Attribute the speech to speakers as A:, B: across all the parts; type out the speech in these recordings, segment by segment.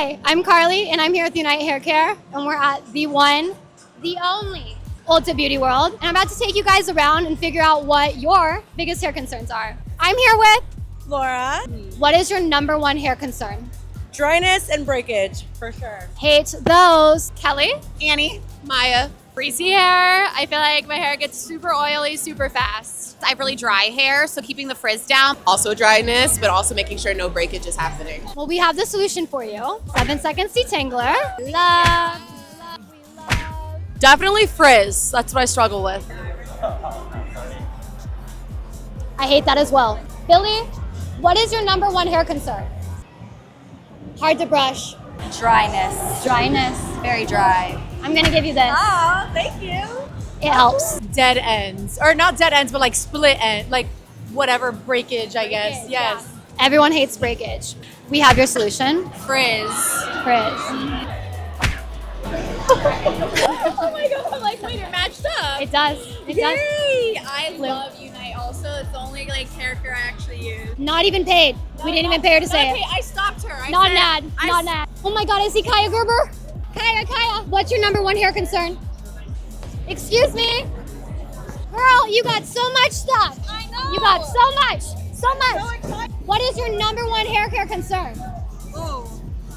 A: Hi, I'm Carly, and I'm here with Unite Haircare, and we're at the one, the only Ulta Beauty World, and I'm about to take you guys around and figure out what your biggest hair concerns are. I'm here with
B: Laura.
A: What is your number one hair concern?
B: Dryness and breakage, for sure.
A: Hate those. Kelly?
B: Annie.
C: Maya. Greasy hair. I feel like my hair gets super oily super fast. I have really dry hair, so keeping the frizz down. Also dryness, but also making sure no breakage is happening.
A: Well, we have the solution for you. 7-second detangler. Love.
C: Definitely frizz. That's what I struggle with.
A: I hate that as well. Billy, what is your number one hair concern? Hard to brush.
D: Dryness.
A: Dryness.
D: Very dry.
A: I'm gonna give you this.
B: Oh, thank you.
A: It helps.
C: Dead ends. Or not dead ends, but like split end. Like whatever, breakage, I guess. Yes.
A: Everyone hates breakage. We have your solution.
C: Frizz.
A: Frizz.
C: Oh my god, I'm like, wait, it matched up.
A: It does. It does.
C: Yay! I
A: Blue.
C: love Unite also. It's the only like hair care I actually use.
A: Not even paid. We didn't even pay her to say
C: Okay,
A: it.
C: I stopped her. I
A: Not
C: said-
A: an ad. Not an ad. Oh my god, I see Kaya Gerber. Kaya, what's your number one hair concern? Excuse me? Girl, you got so much stuff.
C: I know.
A: You got so much. So much. What is your number one hair care concern?
B: Ooh,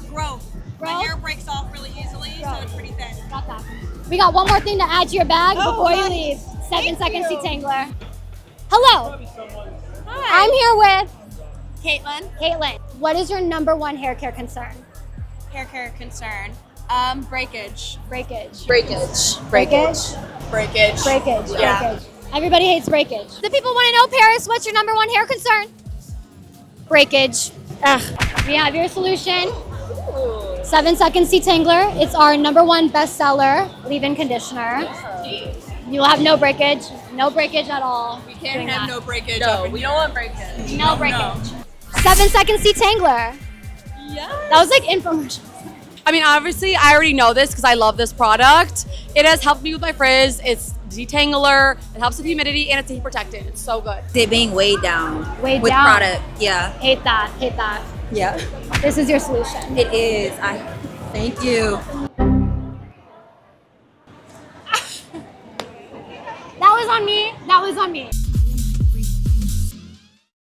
B: growth. My
A: Growth?
B: hair breaks off really easily, so it's pretty thin.
A: Got that. We got one more thing to add to your bag before you
B: nice.
A: leave. 7
B: Thank
A: seconds
B: you.
A: detangler. Hello.
C: Hi.
A: I'm here with
C: Caitlin.
A: Caitlin. What is your number one hair care concern?
D: Hair care concern. Breakage.
A: Breakage.
C: Breakage.
A: Breakage.
C: Breakage.
A: Breakage.
C: Yeah.
A: Breakage. Everybody hates breakage. The people want to know, Paris, what's your number one hair concern? Breakage. Ugh. We have your solution. 7 seconds detangler. It's our number one bestseller leave-in conditioner. You'll have no breakage. No breakage at all.
C: We can't
A: doing
C: have
A: that.
C: no breakage.
D: No, we don't want breakage.
A: No breakage. 7 seconds detangler.
C: Yeah.
A: That was like infomercial.
C: I mean, obviously, I already know this because I love this product. It has helped me with my frizz. It's detangler. It helps with humidity, and it's heat protectant. It's so good.
E: It being weighed down
A: Weighed
E: with
A: down.
E: product. Yeah.
A: Hate that. Hate that.
E: Yeah.
A: This is your solution.
E: It is. Thank you.
A: That was on me. That was on me.